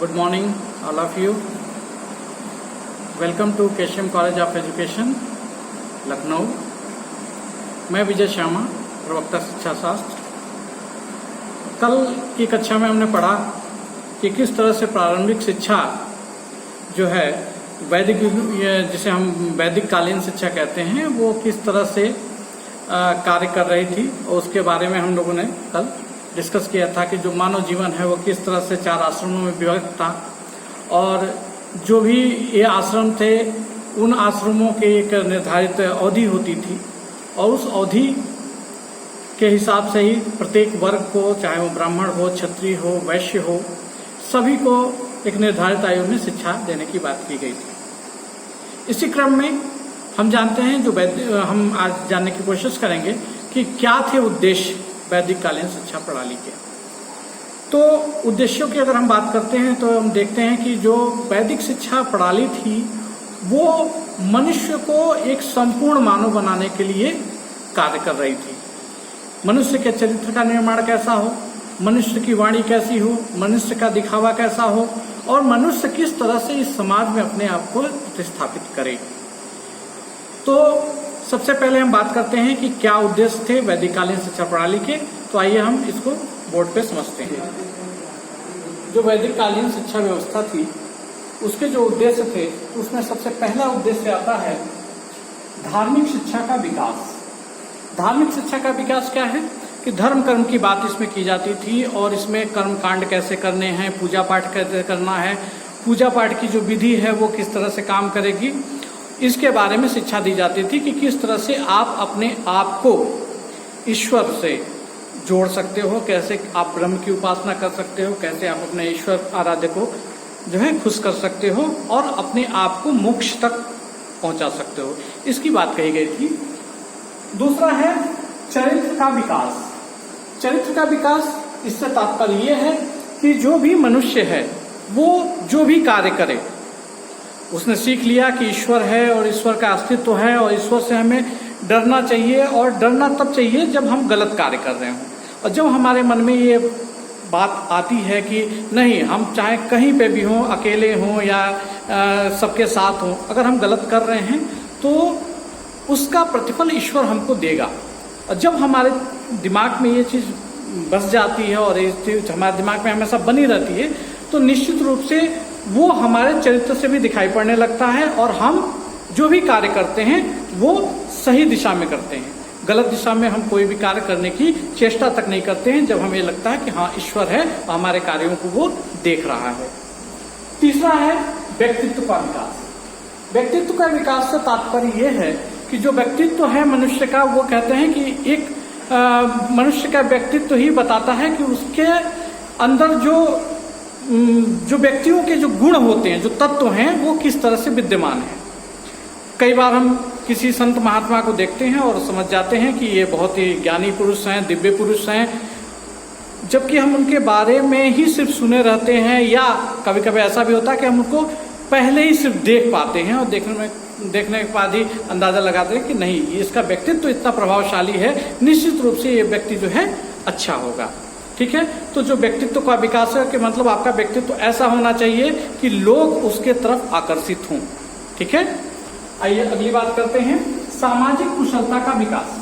Good morning, all of you. Welcome to KSM College of Education, Lucknow. मैं विजय श्यामा, प्रवक्ता शिक्षा शास्त्र. कल की कक्षा में हमने पढ़ा कि किस तरह से प्रारंभिक शिक्षा जो है वैदिक, जिसे हम वैदिक कालीन शिक्षा कहते हैं, वो किस तरह से कार्य कर रही थी, और उसके बारे में हम लोगों ने कल डिस्कस किया था कि जो मानव जीवन है वो किस तरह से 4 आश्रमों में विभक्त था, और जो भी ये आश्रम थे उन आश्रमों के एक निर्धारित अवधि होती थी, और उस अवधि के हिसाब से ही प्रत्येक वर्ग को, चाहे वो ब्राह्मण हो, क्षत्रिय हो, वैश्य हो, सभी को एक निर्धारित आयु में शिक्षा देने की बात की गई थी. इसी क्रम में हम जानते हैं, जो हम आज जानने की कोशिश करेंगे कि क्या थे उद्देश्य वैदिक कालीन शिक्षा प्रणाली के. तो उद्देश्यों की अगर हम बात करते हैं तो हम देखते हैं कि जो वैदिक शिक्षा प्रणाली थी वो मनुष्य को एक संपूर्ण मानव बनाने के लिए कार्य कर रही थी. मनुष्य के चरित्र का निर्माण कैसा हो, मनुष्य की वाणी कैसी हो, मनुष्य का दिखावा कैसा हो, और मनुष्य किस तरह से इस समाज में अपने आप को प्रतिस्थापित करे. तो सबसे पहले हम बात करते हैं कि क्या उद्देश्य थे वैदिक कालीन शिक्षा प्रणाली के. तो आइए हम इसको बोर्ड पे समझते हैं. जो वैदिक कालीन शिक्षा व्यवस्था थी उसके जो उद्देश्य थे उसमें सबसे पहला उद्देश्य आता है धार्मिक शिक्षा का विकास. धार्मिक शिक्षा का विकास क्या है कि धर्म कर्म की बात इसमें की जाती थी, और इसमें कर्म कांड कैसे करने हैं, पूजा पाठ कैसे करना है, पूजा पाठ की जो विधि है वो किस तरह से काम करेगी, इसके बारे में शिक्षा दी जाती थी कि किस तरह से आप अपने आप को ईश्वर से जोड़ सकते हो, कैसे आप ब्रह्म की उपासना कर सकते हो, कैसे आप अपने ईश्वर आराध्य को जो है खुश कर सकते हो और अपने आप को मोक्ष तक पहुंचा सकते हो, इसकी बात कही गई थी. दूसरा है चरित्र का विकास. चरित्र का विकास इससे तात्पर्य यह है कि जो भी मनुष्य है वो जो भी कार्य करे, उसने सीख लिया कि ईश्वर है और ईश्वर का अस्तित्व है और ईश्वर से हमें डरना चाहिए, और डरना तब चाहिए जब हम गलत कार्य कर रहे हों. और जब हमारे मन में ये बात आती है कि नहीं, हम चाहे कहीं पे भी हों, अकेले हों या सबके साथ हों, अगर हम गलत कर रहे हैं तो उसका प्रतिफल ईश्वर हमको देगा. और जब हमारे दिमाग में ये चीज़ बस जाती है और ये चीज़ हमारे दिमाग में हमेशा बनी रहती है, तो निश्चित रूप से वो हमारे चरित्र से भी दिखाई पड़ने लगता है, और हम जो भी कार्य करते हैं वो सही दिशा में करते हैं. गलत दिशा में हम कोई भी कार्य करने की चेष्टा तक नहीं करते हैं जब हमें लगता है कि हाँ ईश्वर है और हमारे कार्यों को वो देख रहा है. तीसरा है व्यक्तित्व का विकास. व्यक्तित्व का विकास से तात्पर्य ये है कि जो व्यक्तित्व है मनुष्य का, वो कहते हैं कि एक मनुष्य का व्यक्तित्व ही बताता है कि उसके अंदर जो व्यक्तियों के जो गुण होते हैं, जो तत्व हैं, वो किस तरह से विद्यमान है. कई बार हम किसी संत महात्मा को देखते हैं और समझ जाते हैं कि ये बहुत ही ज्ञानी पुरुष हैं, दिव्य पुरुष हैं, जबकि हम उनके बारे में ही सिर्फ सुने रहते हैं, या कभी कभी ऐसा भी होता है कि हम उनको पहले ही सिर्फ देख पाते हैं और देखने के बाद ही अंदाजा लगाते हैं कि नहीं, इसका व्यक्तित्व इतना प्रभावशाली है, निश्चित रूप से ये व्यक्ति जो है अच्छा होगा. ठीक है. तो जो व्यक्तित्व का विकास है कि मतलब आपका व्यक्तित्व ऐसा होना चाहिए कि लोग उसके तरफ आकर्षित हों. ठीक है. आइए अगली बात करते हैं, सामाजिक कुशलता का विकास.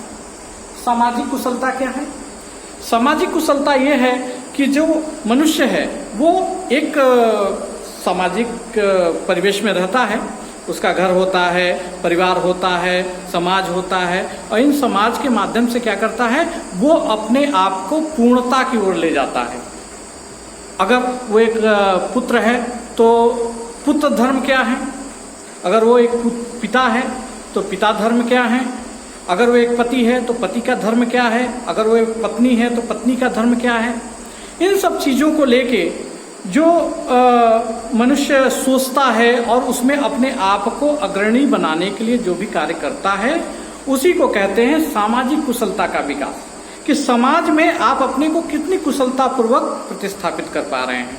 सामाजिक कुशलता क्या है? सामाजिक कुशलता ये है कि जो मनुष्य है वो एक सामाजिक परिवेश में रहता है, उसका घर होता है, परिवार होता है, समाज होता है, और इन समाज के माध्यम से क्या करता है, वो अपने आप को पूर्णता की ओर ले जाता है. अगर वो एक पुत्र है तो पुत्र धर्म क्या है, अगर वो एक पिता है तो पिता धर्म क्या है, अगर वो एक पति है तो पति का धर्म क्या है, अगर वो एक पत्नी है तो पत्नी का धर्म क्या है. इन सब चीज़ों को लेके जो मनुष्य सोचता है और उसमें अपने आप को अग्रणी बनाने के लिए जो भी कार्य करता है, उसी को कहते हैं सामाजिक कुशलता का विकास. कि समाज में आप अपने को कितनी कुशलतापूर्वक प्रतिस्थापित कर पा रहे हैं,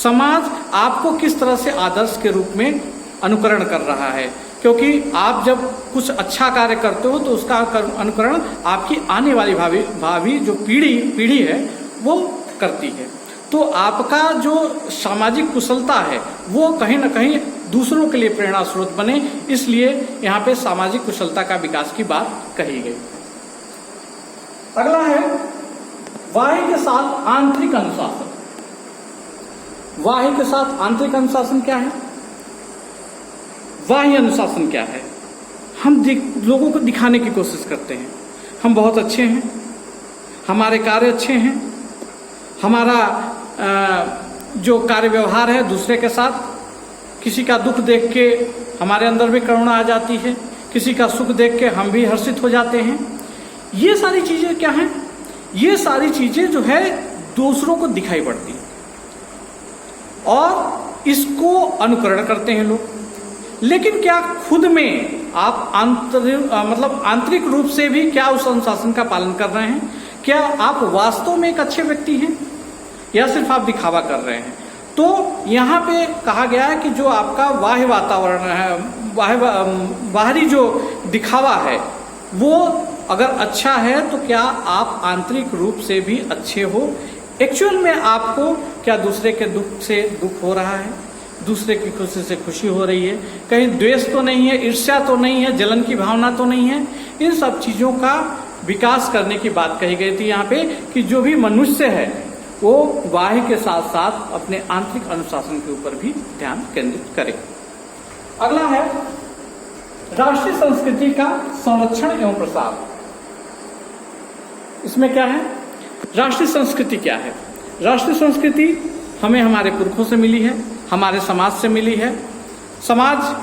समाज आपको किस तरह से आदर्श के रूप में अनुकरण कर रहा है. क्योंकि आप जब कुछ अच्छा कार्य करते हो तो उसका अनुकरण आपकी आने वाली भावी जो पीढ़ी है वो करती है. तो आपका जो सामाजिक कुशलता है वो कहीं ना कहीं दूसरों के लिए प्रेरणा स्रोत बने, इसलिए यहाँ पे सामाजिक कुशलता का विकास की बात कही गई। अगला है बाह्य के साथ आंतरिक अनुशासन। बाह्य के साथ आंतरिक अनुशासन क्या है? बाह्य अनुशासन क्या है? हम लोगों को दिखाने की कोशिश करते हैं हम बहुत अच्छे हैं, हमारे कार्य अच्छे हैं, हमारा जो कार्य व्यवहार है दूसरे के साथ, किसी का दुख देख के हमारे अंदर भी करुणा आ जाती है, किसी का सुख देख के हम भी हर्षित हो जाते हैं। ये सारी चीजें क्या हैं? ये सारी चीजें जो है दूसरों को दिखाई पड़ती है और इसको अनुकरण करते हैं लोग। लेकिन क्या खुद में आप आंतरिक रूप से भी क्या उस अनुशासन का पालन कर रहे हैं? क्या आप वास्तव में एक अच्छे व्यक्ति हैं या सिर्फ आप दिखावा कर रहे हैं? तो यहाँ पे कहा गया है कि जो आपका बाह्य वातावरण है, बाहरी जो दिखावा है वो अगर अच्छा है तो क्या आप आंतरिक रूप से भी अच्छे हो? एक्चुअल में आपको क्या दूसरे के दुख से दुख हो रहा है, दूसरे की खुशी से खुशी हो रही है, कहीं द्वेष तो नहीं है, ईर्ष्या तो नहीं है, जलन की भावना तो नहीं है? इन सब चीजों का विकास करने की बात कही गई थी यहाँ पे कि जो भी मनुष्य है वो बाह्य के साथ साथ अपने आंतरिक अनुशासन के ऊपर भी ध्यान केंद्रित करे। अगला है राष्ट्रीय संस्कृति का संरक्षण एवं प्रसार। इसमें क्या है? राष्ट्रीय संस्कृति क्या है? राष्ट्रीय संस्कृति हमें हमारे पुरखों से मिली है, हमारे समाज से मिली है। समाज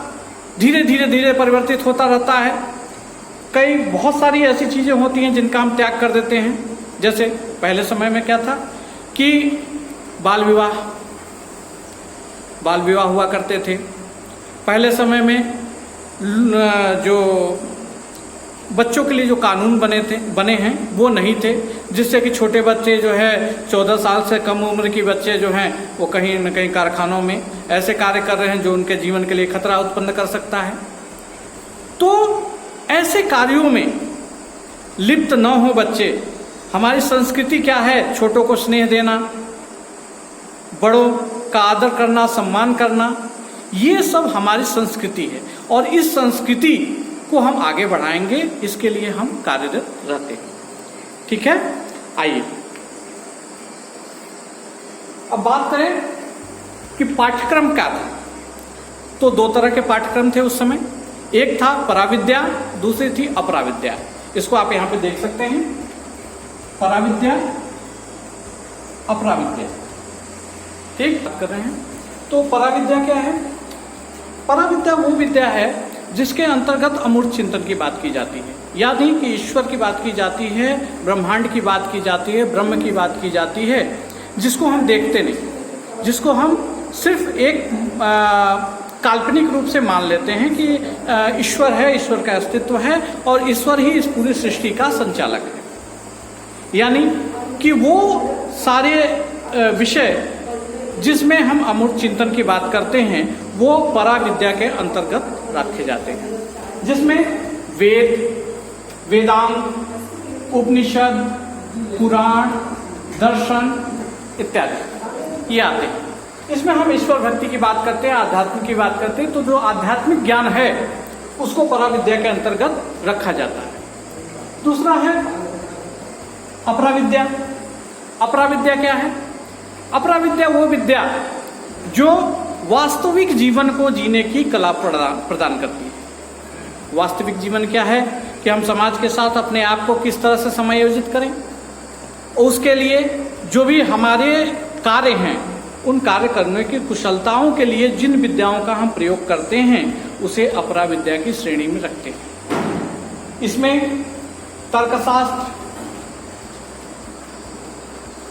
धीरे धीरे परिवर्तित होता रहता है। कई बहुत सारी ऐसी चीजें होती हैं जिनका हम त्याग कर देते हैं। जैसे पहले समय में क्या था कि बाल विवाह हुआ करते थे। पहले समय में जो बच्चों के लिए जो कानून बने हैं वो नहीं थे, जिससे कि छोटे बच्चे जो है 14 साल से कम उम्र की बच्चे जो हैं वो कहीं न कहीं कारखानों में ऐसे कार्य कर रहे हैं जो उनके जीवन के लिए खतरा उत्पन्न कर सकता है। तो ऐसे कार्यों में लिप्त न हो बच्चे। हमारी संस्कृति क्या है? छोटों को स्नेह देना, बड़ों का आदर करना, सम्मान करना, ये सब हमारी संस्कृति है और इस संस्कृति को हम आगे बढ़ाएंगे, इसके लिए हम कार्यरत रहते हैं। ठीक है, आइए अब बात करें कि पाठ्यक्रम क्या था। तो दो तरह के पाठ्यक्रम थे उस समय। एक था पराविद्या, दूसरी थी अपराविद्या। इसको आप यहां पे देख सकते हैं, पराविद्या, अपराविद्या। ठीक बात कर रहे हैं। तो पराविद्या क्या है? पराविद्या वो विद्या है जिसके अंतर्गत अमूर्त चिंतन की बात की जाती है, यानी कि ईश्वर की बात की जाती है, ब्रह्मांड की बात की जाती है, ब्रह्म की बात की जाती है, जिसको हम देखते नहीं, जिसको हम सिर्फ एक काल्पनिक रूप से मान लेते हैं कि ईश्वर है, ईश्वर का अस्तित्व है और ईश्वर ही इस पूरी सृष्टि का संचालक है। यानी कि वो सारे विषय जिसमें हम अमूर्त चिंतन की बात करते हैं वो पराविद्या के अंतर्गत रखे जाते हैं, जिसमें वेदांत, उपनिषद, पुराण, दर्शन इत्यादि ये आते हैं। इसमें हम ईश्वर भक्ति की बात करते हैं, आध्यात्म की बात करते हैं। तो जो आध्यात्मिक ज्ञान है उसको पराविद्या के अंतर्गत रखा जाता है। दूसरा है अपराविद्या। अपराविद्या क्या है? अपराविद्या वो विद्या जो वास्तविक जीवन को जीने की कला प्रदान करती है। वास्तविक जीवन क्या है कि हम समाज के साथ अपने आप को किस तरह से समायोजित करें, उसके लिए जो भी हमारे कार्य हैं उन कार्य करने की कुशलताओं के लिए जिन विद्याओं का हम प्रयोग करते हैं उसे अपराविद्या की श्रेणी में रखते हैं। इसमें तर्कशास्त्र,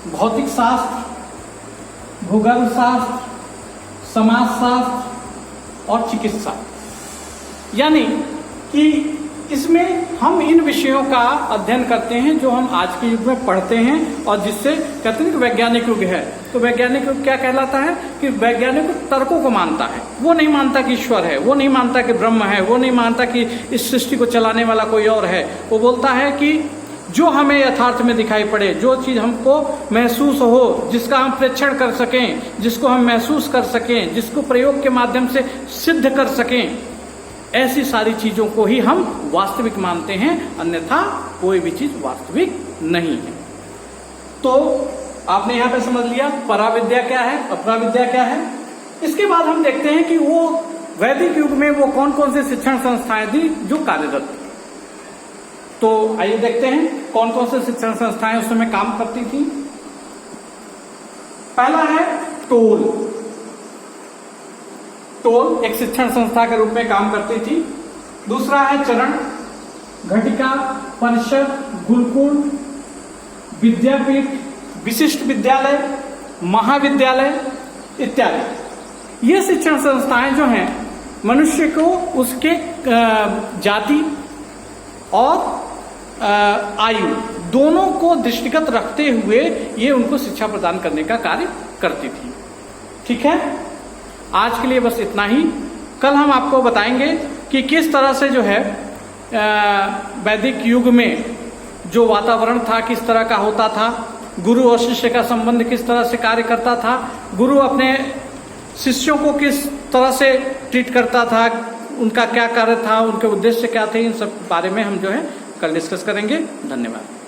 भौतिक शास्त्र, भूगोल शास्त्र, समाजशास्त्र और चिकित्सा, यानी कि इसमें हम इन विषयों का अध्ययन करते हैं जो हम आज के युग में पढ़ते हैं और जिससे कहते हैं कि वैज्ञानिक युग है। तो वैज्ञानिक युग क्या कहलाता है कि वैज्ञानिक तर्कों को मानता है, वो नहीं मानता कि ईश्वर है, वो नहीं मानता कि ब्रह्म है, वो नहीं मानता कि इस सृष्टि को चलाने वाला कोई और है। वो बोलता है कि जो हमें यथार्थ में दिखाई पड़े, जो चीज हमको महसूस हो, जिसका हम प्रेक्षण कर सकें, जिसको हम महसूस कर सकें, जिसको प्रयोग के माध्यम से सिद्ध कर सकें, ऐसी सारी चीजों को ही हम वास्तविक मानते हैं, अन्यथा कोई भी चीज वास्तविक नहीं है। तो आपने यहां पे समझ लिया पराविद्या क्या है, अपराविद्या क्या है। इसके बाद हम देखते हैं कि वो वैदिक युग में वो कौन कौन से शिक्षण संस्थाएं थी जो कार्यरत थी। तो आइए देखते हैं कौन कौन से शिक्षण संस्थाएं उस समय काम करती थी। पहला है टोल। टोल एक शिक्षण संस्था के रूप में काम करती थी। दूसरा है चरण, घटिका, परिषद, गुरुकुल, विद्यापीठ, विशिष्ट विद्यालय, महाविद्यालय इत्यादि। ये शिक्षण संस्थाएं जो हैं मनुष्य को उसके जाति और आयु दोनों को दृष्टिगत रखते हुए ये उनको शिक्षा प्रदान करने का कार्य करती थी। ठीक है, आज के लिए बस इतना ही। कल हम आपको बताएंगे कि किस तरह से जो है वैदिक युग में जो वातावरण था किस तरह का होता था, गुरु और शिष्य का संबंध किस तरह से कार्य करता था, गुरु अपने शिष्यों को किस तरह से ट्रीट करता था, उनका क्या कार्य था, उनके उद्देश्य क्या थे, इन सब बारे में हम जो है कल डिस्कस करेंगे। धन्यवाद।